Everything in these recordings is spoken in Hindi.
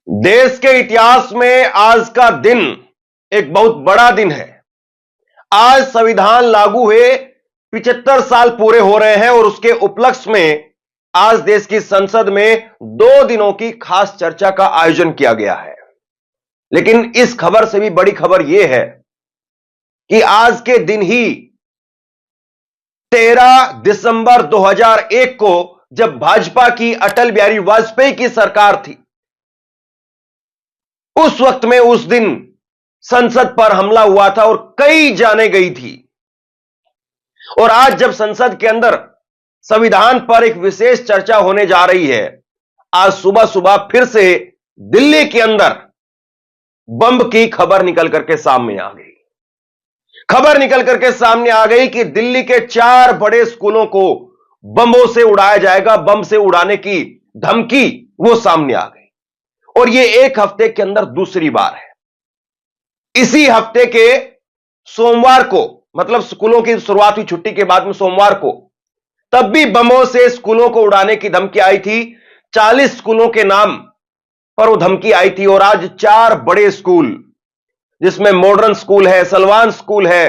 देश के इतिहास में आज का दिन एक बहुत बड़ा दिन है। आज संविधान लागू हुए 75 साल पूरे हो रहे हैं और उसके उपलक्ष्य में आज देश की संसद में 2 दिनों की खास चर्चा का आयोजन किया गया है। लेकिन इस खबर से भी बड़ी खबर यह है कि आज के दिन ही 13 दिसंबर 2001 को जब भाजपा की अटल बिहारी वाजपेयी की सरकार थी, उस वक्त में उस दिन संसद पर हमला हुआ था और कई जानें गई थी। और आज जब संसद के अंदर संविधान पर एक विशेष चर्चा होने जा रही है, आज सुबह सुबह फिर से दिल्ली के अंदर बम की खबर निकल करके सामने आ गई। खबर निकल करके सामने आ गई कि दिल्ली के 4 बड़े स्कूलों को बमों से उड़ाया जाएगा, बम से उड़ाने की धमकी वो सामने आ गई। और ये एक हफ्ते के अंदर दूसरी बार है। इसी हफ्ते के सोमवार को, मतलब स्कूलों की शुरुआत हुई छुट्टी के बाद में सोमवार को, तब भी बमों से स्कूलों को उड़ाने की धमकी आई थी। 40 स्कूलों के नाम पर वो धमकी आई थी। और आज 4 बड़े स्कूल, जिसमें मॉडर्न स्कूल है, सलवान स्कूल है,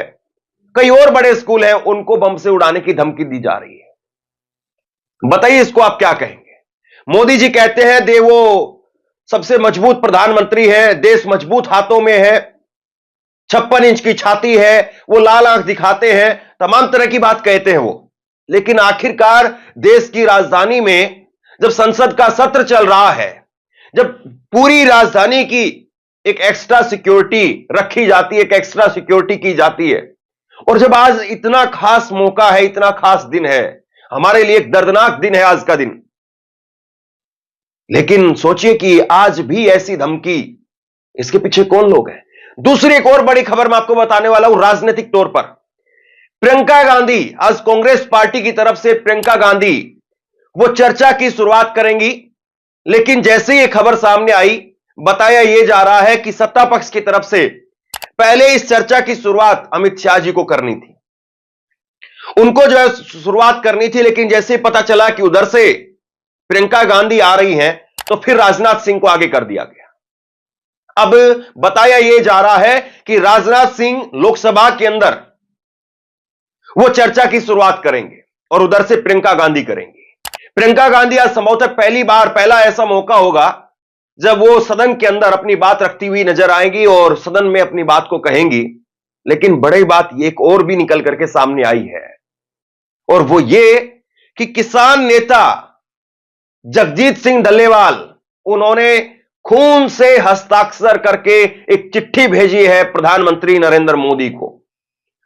कई और बड़े स्कूल हैं, उनको बम से उड़ाने की धमकी दी जा रही है। बताइए इसको आप क्या कहेंगे? मोदी जी कहते हैं दे वो सबसे मजबूत प्रधानमंत्री है, देश मजबूत हाथों में है, 56 इंच की छाती है, वो लाल आंख दिखाते हैं, तमाम तरह की बात कहते हैं वो। लेकिन आखिरकार देश की राजधानी में जब संसद का सत्र चल रहा है, जब पूरी राजधानी की एक एक्स्ट्रा सिक्योरिटी रखी जाती है, एक एक्स्ट्रा सिक्योरिटी की जाती है, और जब आज इतना खास मौका है, इतना खास दिन है, हमारे लिए एक दर्दनाक दिन है आज का दिन। लेकिन सोचिए कि आज भी ऐसी धमकी, इसके पीछे कौन लोग हैं? दूसरी एक और बड़ी खबर मैं आपको बताने वाला हूं राजनीतिक तौर पर। प्रियंका गांधी, आज कांग्रेस पार्टी की तरफ से प्रियंका गांधी वो चर्चा की शुरुआत करेंगी। लेकिन जैसे ये खबर सामने आई, बताया यह जा रहा है कि सत्ता पक्ष की तरफ से पहले इस चर्चा की शुरुआत अमित शाह जी को करनी थी, उनको जो है शुरुआत करनी थी। लेकिन जैसे पता चला कि उधर से प्रियंका गांधी आ रही हैं, तो फिर राजनाथ सिंह को आगे कर दिया गया। अब बताया यह जा रहा है कि राजनाथ सिंह लोकसभा के अंदर वो चर्चा की शुरुआत करेंगे और उधर से प्रियंका गांधी करेंगी। प्रियंका गांधी आज संभवतः पहला ऐसा मौका होगा जब वो सदन के अंदर अपनी बात रखती हुई नजर आएंगी और सदन में अपनी बात को कहेंगी। लेकिन बड़ी बात एक और भी निकल करके सामने आई है, और वो ये कि किसान नेता जगजीत सिंह डल्लेवाल, उन्होंने खून से हस्ताक्षर करके एक चिट्ठी भेजी है प्रधानमंत्री नरेंद्र मोदी को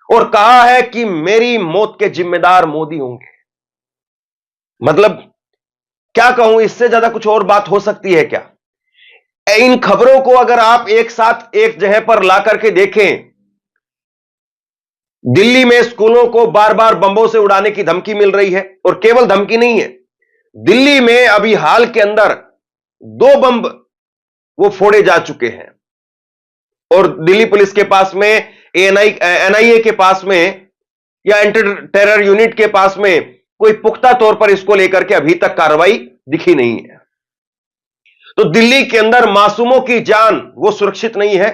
और कहा है कि मेरी मौत के जिम्मेदार मोदी होंगे। मतलब क्या कहूं, इससे ज्यादा कुछ और बात हो सकती है क्या? इन खबरों को अगर आप एक साथ एक जगह पर ला करके देखें, दिल्ली में स्कूलों को बार बार बमों से उड़ाने की धमकी मिल रही है, और केवल धमकी नहीं है, दिल्ली में अभी हाल के अंदर 2 बम वो फोड़े जा चुके हैं। और दिल्ली पुलिस के पास में, एनआईए के पास में या एंटी टेरर यूनिट के पास में कोई पुख्ता तौर पर इसको लेकर के अभी तक कार्रवाई दिखी नहीं है। तो दिल्ली के अंदर मासूमों की जान वो सुरक्षित नहीं है।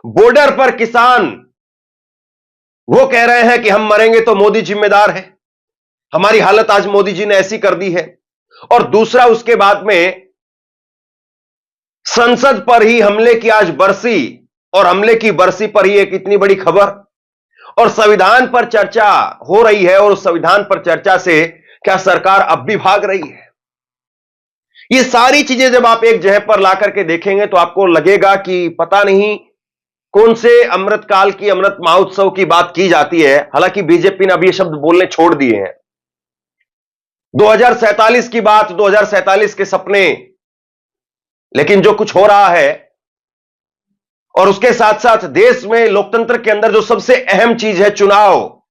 बॉर्डर पर किसान वो कह रहे हैं कि हम मरेंगे तो मोदी जिम्मेदार है, हमारी हालत आज मोदी जी ने ऐसी कर दी है। और दूसरा, उसके बाद में संसद पर ही हमले की आज बरसी, और हमले की बरसी पर ही एक इतनी बड़ी खबर, और संविधान पर चर्चा हो रही है। और उस संविधान पर चर्चा से क्या सरकार अब भी भाग रही है? ये सारी चीजें जब आप एक जगह पर ला करके देखेंगे तो आपको लगेगा कि पता नहीं कौन से अमृतकाल की, अमृत महोत्सव की बात की जाती है। हालांकि बीजेपी ने अब ये शब्द बोलने छोड़ दिए हैं। 2047 की बात, 2047 के सपने। लेकिन जो कुछ हो रहा है, और उसके साथ साथ देश में लोकतंत्र के अंदर जो सबसे अहम चीज है चुनाव,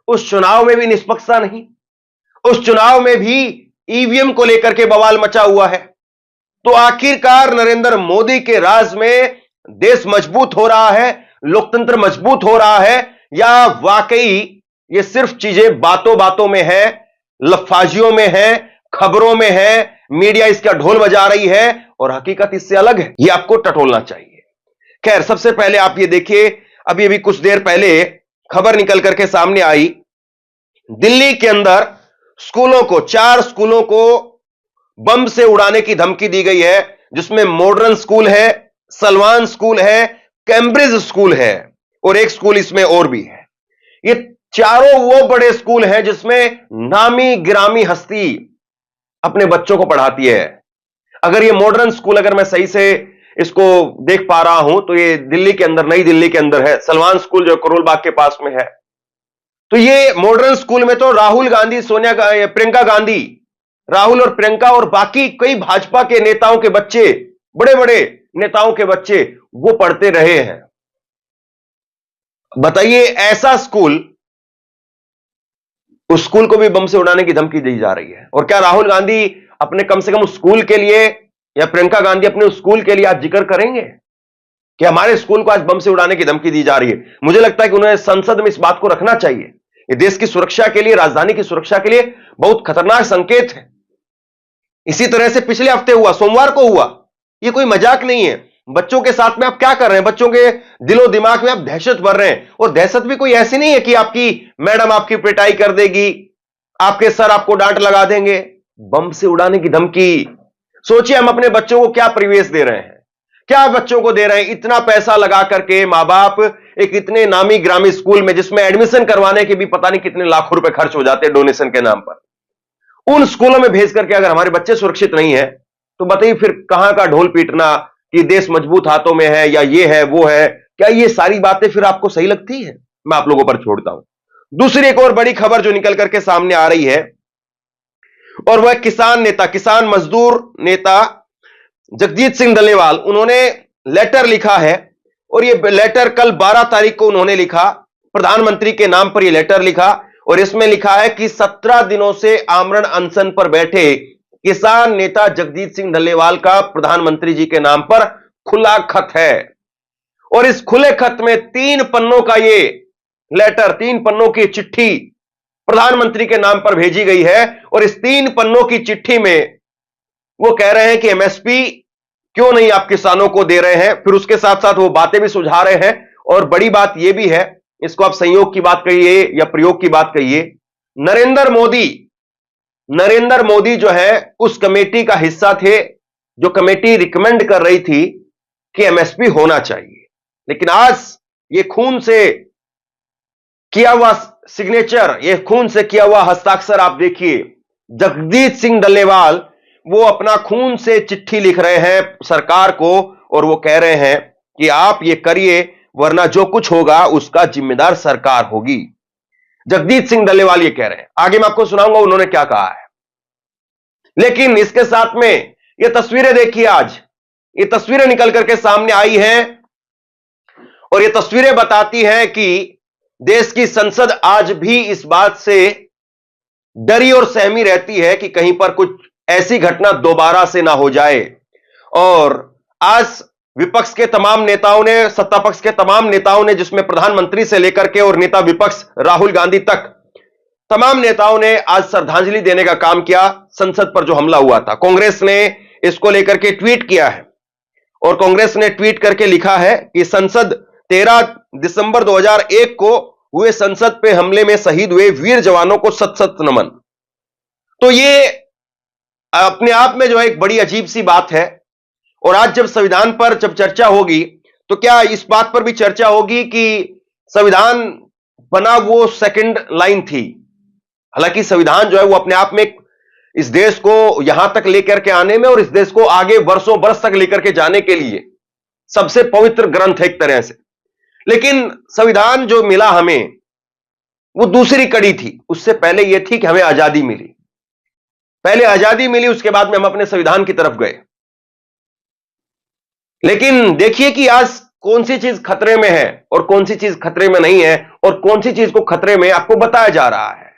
उस चुनाव में भी निष्पक्षता नहीं, उस चुनाव में भी ईवीएम को लेकर के बवाल मचा हुआ है। तो आखिरकार नरेंद्र मोदी के राज में देश मजबूत हो रहा है, लोकतंत्र मजबूत हो रहा है, या वाकई ये सिर्फ चीजें बातों बातों में है, लफाजियों में है, खबरों में है, मीडिया इसका ढोल बजा रही है और हकीकत इससे अलग है, यह आपको टटोलना चाहिए। खैर, सबसे पहले आप ये देखिए, अभी अभी कुछ देर पहले खबर निकल करके सामने आई, दिल्ली के अंदर स्कूलों को, 4 स्कूलों को बम से उड़ाने की धमकी दी गई है, जिसमें मॉडर्न स्कूल है, सलमान स्कूल है, कैम्ब्रिज स्कूल है और एक स्कूल इसमें और भी है। ये चारों वो बड़े स्कूल हैं जिसमें नामी गिरामी हस्ती अपने बच्चों को पढ़ाती है। अगर ये मॉडर्न स्कूल, अगर मैं सही से इसको देख पा रहा हूं, तो ये दिल्ली के अंदर, नई दिल्ली के अंदर है। सलमान स्कूल जो करोल बाग के पास में है। तो ये मॉडर्न स्कूल में तो राहुल गांधी, प्रियंका गांधी, राहुल और प्रियंका और बाकी कई भाजपा के नेताओं के बच्चे, बड़े बड़े नेताओं के बच्चे वो पढ़ते रहे हैं। बताइए, ऐसा स्कूल, उस स्कूल को भी बम से उड़ाने की धमकी दी जा रही है। और क्या राहुल गांधी अपने कम से कम उस स्कूल के लिए, या प्रियंका गांधी अपने उस स्कूल के लिए आज जिक्र करेंगे कि हमारे स्कूल को आज बम से उड़ाने की धमकी दी जा रही है? मुझे लगता है कि उन्हें संसद में इस बात को रखना चाहिए। ये देश की सुरक्षा के लिए, राजधानी की सुरक्षा के लिए बहुत खतरनाक संकेत है। इसी तरह से पिछले हफ्ते हुआ, सोमवार को हुआ। ये कोई मजाक नहीं है। बच्चों के साथ में आप क्या कर रहे हैं? बच्चों के दिलो दिमाग में आप दहशत भर रहे हैं। और दहशत भी कोई ऐसी नहीं है कि आपकी मैडम आपकी पिटाई कर देगी, आपके सर आपको डांट लगा देंगे। बम से उड़ाने की धमकी। सोचिए, हम अपने बच्चों को क्या परिवेश दे रहे हैं, क्या बच्चों को दे रहे हैं? इतना पैसा लगा करके मां बाप एक इतने नामी ग्रामी स्कूल में, जिसमें एडमिशन करवाने के भी पता नहीं कितने लाखों रुपए खर्च हो जाते हैं डोनेशन के नाम पर, उन स्कूलों में भेज करके अगर हमारे बच्चे सुरक्षित नहीं है, तो बताइए फिर कहां का ढोल पीटना कि देश मजबूत हाथों में है, या ये है वो है? क्या ये सारी बातें फिर आपको सही लगती है? मैं आप लोगों पर छोड़ता हूं। दूसरी एक और बड़ी खबर जो निकल करके सामने आ रही है, और वह किसान नेता, किसान मजदूर नेता जगजीत सिंह डल्लेवाल, उन्होंने लेटर लिखा है। और यह लेटर कल 12 तारीख को उन्होंने लिखा, प्रधानमंत्री के नाम पर यह लेटर लिखा। और इसमें लिखा है कि 17 दिनों से आमरण अनशन पर बैठे किसान नेता जगजीत सिंह डल्लेवाल का प्रधानमंत्री जी के नाम पर खुला खत है। और इस खुले खत में 3 पन्नों का ये लेटर, 3 पन्नों की चिट्ठी प्रधानमंत्री के नाम पर भेजी गई है। और इस 3 पन्नों की चिट्ठी में वो कह रहे हैं कि एमएसपी क्यों नहीं आप किसानों को दे रहे हैं। फिर उसके साथ साथ वो बातें भी सुझा रहे हैं। और बड़ी बात यह भी है, इसको आप संयोग की बात कहिए या प्रयोग की बात कहिए, नरेंद्र मोदी जो है उस कमेटी का हिस्सा थे, जो कमेटी रिकमेंड कर रही थी कि एमएसपी होना चाहिए। लेकिन आज ये खून से किया हुआ सिग्नेचर, ये खून से किया हुआ हस्ताक्षर आप देखिए। जगजीत सिंह डल्लेवाल वो अपना खून से चिट्ठी लिख रहे हैं सरकार को, और वो कह रहे हैं कि आप ये करिए, वरना जो कुछ होगा उसका जिम्मेदार सरकार होगी। जगजीत सिंह डल्लेवाल ये कह रहे हैं। आगे मैं आपको सुनाऊंगा उन्होंने क्या कहा है। लेकिन इसके साथ में ये तस्वीरें देखिए, आज ये तस्वीरें निकल करके सामने आई हैं, और ये तस्वीरें बताती हैं कि देश की संसद आज भी इस बात से डरी और सहमी रहती है कि कहीं पर कुछ ऐसी घटना दोबारा से ना हो जाए। और आज विपक्ष के तमाम नेताओं ने, सत्ता पक्ष के तमाम नेताओं ने, जिसमें प्रधानमंत्री से लेकर के और नेता विपक्ष राहुल गांधी तक, तमाम नेताओं ने आज श्रद्धांजलि देने का काम किया संसद पर जो हमला हुआ था। कांग्रेस ने इसको लेकर के ट्वीट किया है, और कांग्रेस ने ट्वीट करके लिखा है कि संसद 13 दिसंबर 2001 को हुए संसद पे हमले में शहीद हुए वीर जवानों को सत सत नमन। तो ये अपने आप में जो है एक बड़ी अजीब सी बात है। और आज जब संविधान पर जब चर्चा होगी, तो क्या इस बात पर भी चर्चा होगी कि संविधान बना वो सेकंड लाइन थी? हालांकि संविधान जो है वो अपने आप में इस देश को यहां तक लेकर के आने में, और इस देश को आगे वर्षों वर्ष तक लेकर के जाने के लिए सबसे पवित्र ग्रंथ है एक तरह से। लेकिन संविधान जो मिला हमें, वो दूसरी कड़ी थी। उससे पहले यह थी कि हमें आजादी मिली, पहले आजादी मिली, उसके बाद में हम अपने संविधान की तरफ गए। लेकिन देखिए कि आज कौन सी चीज खतरे में है और कौन सी चीज खतरे में नहीं है, और कौन सी चीज को खतरे में आपको बताया जा रहा है।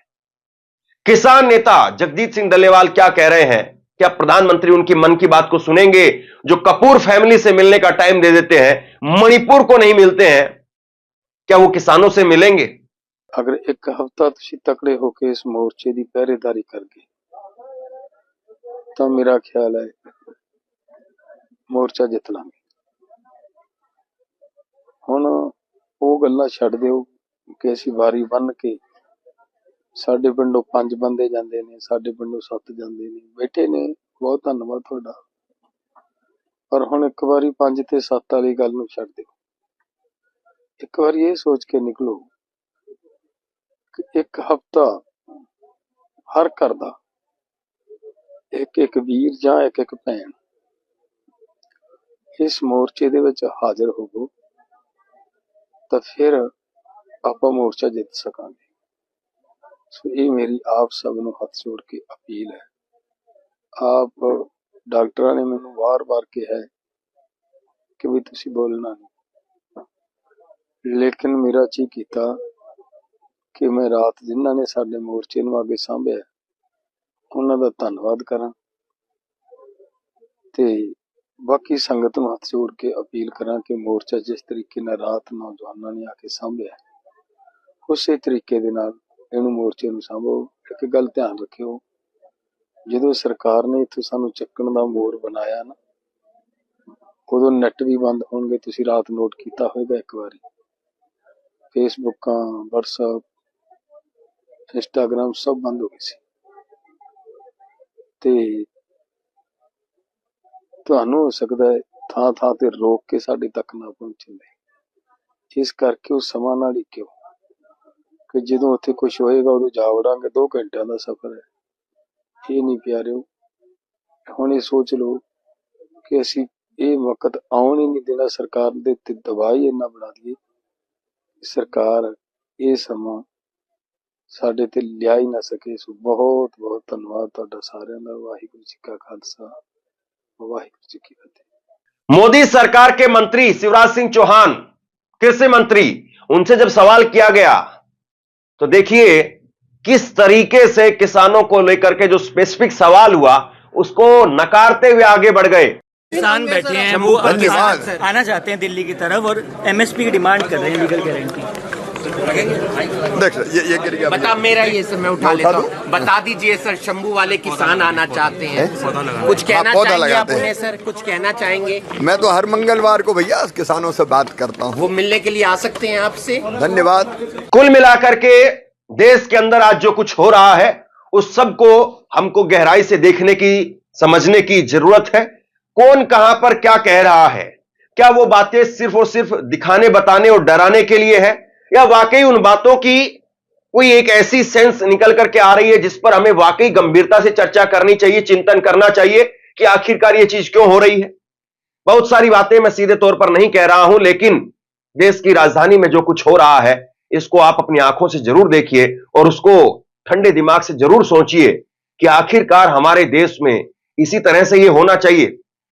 किसान नेता जगजीत सिंह डल्लेवाल क्या कह रहे हैं? क्या प्रधानमंत्री उनकी मन की बात को सुनेंगे? जो कपूर फैमिली से मिलने का टाइम दे देते हैं, मणिपुर को नहीं मिलते हैं, क्या वो किसानों से मिलेंगे? अगर एक हफ्ता तुसी तकड़े होके इस मोर्चे की पहरेदारी करके, तो मेरा ख्याल है ਮੋਰਚਾ ਜਿੱਤ ਲਾਂਗੇ। ਹੁਣ ਉਹ ਗੱਲਾਂ ਛੱਡ ਦਿਓ ਕਿ ਅਸੀਂ ਵਾਰੀ ਬੰਨ ਕੇ ਸਾਡੇ ਪਿੰਡੋਂ 5 ਬੰਦੇ ਜਾਂਦੇ ਨੇ, ਸਾਡੇ ਪਿੰਡੋਂ 7 ਜਾਂਦੇ ਨੇ, ਬੈਠੇ ਨੇ, ਬਹੁਤ ਧੰਨਵਾਦ ਤੁਹਾਡਾ। ਪਰ ਹੁਣ ਇੱਕ ਵਾਰੀ 5 ਤੇ 7 ਵਾਲੀ ਗੱਲ ਨੂੰ ਛੱਡ ਦਿਓ। ਇੱਕ ਵਾਰੀ ਇਹ ਸੋਚ ਕੇ ਨਿਕਲੋ ਕਿ ਇੱਕ ਹਫ਼ਤਾ ਹਰ ਘਰ ਦਾ ਇੱਕ ਇੱਕ ਵੀਰ ਜਾਂ ਇੱਕ ਇੱਕ ਭੈਣ ਇਸ ਮੋਰਚੇ ਦੇ ਵਿੱਚ ਹਾਜ਼ਰ ਹੋਵੋ ਤਾਂ ਫਿਰ ਆਪਾਂ ਮੋਰਚਾ ਜਿੱਤ ਸਕਾਂਗੇ। ਸੋ ਇਹ ਮੇਰੀ ਆਪ ਸਭ ਨੂੰ ਹੱਥ ਜੋੜ ਕੇ ਅਪੀਲ ਹੈ। ਆਪ ਡਾਕਟਰਾਂ ਨੇ ਮੈਨੂੰ ਵਾਰ-ਵਾਰ ਕਿਹਾ ਹੈ ਕਿ ਵੀ ਤੁਸੀਂ ਬੋਲਣਾ ਨਹੀਂ, ਲੇਕਿਨ ਮੇਰਾ ਜੀ ਕੀਤਾ ਕਿ ਮੈਂ ਰਾਤ ਜਿਨ੍ਹਾਂ ਨੇ ਸਾਡੇ ਮੋਰਚੇ ਨੂੰ ਅੱਗੇ ਸਾਂਭਿਆ ਉਹਨਾਂ ਦਾ ਧੰਨਵਾਦ ਕਰਾਂ ਤੇ ਬਾਕੀ ਸੰਗਤ ਨੂੰ ਹੱਥ ਜੋੜ ਕੇ ਅਪੀਲ ਕਰਾਂ ਕਿ ਮੋਰਚਾ ਜਿਸ ਤਰੀਕੇ ਨਾਲ ਰਾਤ ਨੌਜਵਾਨਾਂ ਨੇ ਆ ਕੇ ਸਾਂਭਿਆ ਉਸੇ ਤਰੀਕੇ ਦੇ ਨਾਲ ਇਹਨੂੰ ਮੋਰਚੇ ਨੂੰ ਸਾਂਭੋ। ਇੱਕ ਗੱਲ ਧਿਆਨ ਰੱਖਿਓ, ਜਦੋਂ ਸਰਕਾਰ ਨੇ ਇੱਥੋਂ ਸਾਨੂੰ ਚੱਕਣ ਦਾ ਮੋੜ ਬਣਾਇਆ ਨਾ, ਉਦੋਂ ਨੈੱਟ ਵੀ ਬੰਦ ਹੋਣਗੇ। ਤੁਸੀਂ ਰਾਤ ਨੋਟ ਕੀਤਾ ਹੋਵੇਗਾ ਇੱਕ ਵਾਰੀ, ਫੇਸਬੁੱਕਾਂ, ਵਟਸਐਪ, ਇੰਸਟਾਗ੍ਰਾਮ ਸਭ ਬੰਦ ਹੋ ਗਏ ਸੀ ਤੇ ਤੁਹਾਨੂੰ ਹੋ ਸਕਦਾ ਹੈ ਥਾਂ ਥਾਂ ਤੇ ਰੋਕ ਕੇ ਸਾਡੇ ਤੱਕ ਨਾ ਪਹੁੰਚੇ। ਇਸ ਕਰਕੇ ਉਹ ਸਮਾਂ ਨਾਲ ਹੀ ਕਿਉਂ ਕਿ ਜਦੋਂ ਉੱਥੇ ਕੁਝ ਹੋਏਗਾ ਉਦੋਂ ਜਾ ਵੜਾਂਗੇ। 2 ਘੰਟਿਆਂ ਦਾ ਸਫ਼ਰ ਹੈ। ਇਹ ਨਹੀਂ ਪਿਆਰਿਓ, ਹੁਣ ਇਹ ਸੋਚ ਲਓ ਕਿ ਅਸੀਂ ਇਹ ਵਕਤ ਆਉਣ ਹੀ ਨਹੀਂ ਦੇਣਾ। ਸਰਕਾਰ ਦੇ ਤੇ ਦਬਾਅ ਹੀ ਇੰਨਾ ਬਣਾ ਦਈਏ ਸਰਕਾਰ ਇਹ ਸਮਾਂ ਸਾਡੇ ਤੇ ਲਿਆ ਹੀ ਨਾ ਸਕੇ। ਸੋ ਬਹੁਤ ਬਹੁਤ ਧੰਨਵਾਦ ਤੁਹਾਡਾ ਸਾਰਿਆਂ ਦਾ। ਵਾਹਿਗੁਰੂ जी का खालसा, वाहिगुरू जी की फतेह। मोदी सरकार के मंत्री शिवराज सिंह चौहान, कृषि मंत्री, उनसे जब सवाल किया गया तो देखिए किस तरीके से किसानों को लेकर के जो स्पेसिफिक सवाल हुआ उसको नकारते हुए आगे बढ़ गए। किसान बैठे हैं, वो आना चाहते हैं दिल्ली की तरफ और एमएसपी की डिमांड कर रहे हैं, लीगल गारंटी। देख ये गिर गया। बता मेरा ये सर मैं उठा लेता हूँ। बता दीजिए सर, शंभू वाले किसान आना चाहते हैं, कुछ कहना चाहेंगे आप उन्हें सर? कुछ कहना चाहेंगे? मैं तो हर मंगलवार को भैया किसानों से बात करता हूँ। वो मिलने के लिए आ सकते हैं आपसे। धन्यवाद। कुल मिलाकर के देश के अंदर आज जो कुछ हो रहा है उस सब को हमको गहराई से देखने की, समझने की जरूरत है। कौन कहां पर क्या कह रहा है? क्या वो बातें सिर्फ और सिर्फ दिखाने, बताने और डराने के लिए है, या वाकई उन बातों की कोई एक ऐसी सेंस निकल करके आ रही है जिस पर हमें वाकई गंभीरता से चर्चा करनी चाहिए, चिंतन करना चाहिए कि आखिरकार ये चीज क्यों हो रही है। बहुत सारी बातें मैं सीधे तौर पर नहीं कह रहा हूं, लेकिन देश की राजधानी में जो कुछ हो रहा है इसको आप अपनी आंखों से जरूर देखिए और उसको ठंडे दिमाग से जरूर सोचिए कि आखिरकार हमारे देश में इसी तरह से ये होना चाहिए।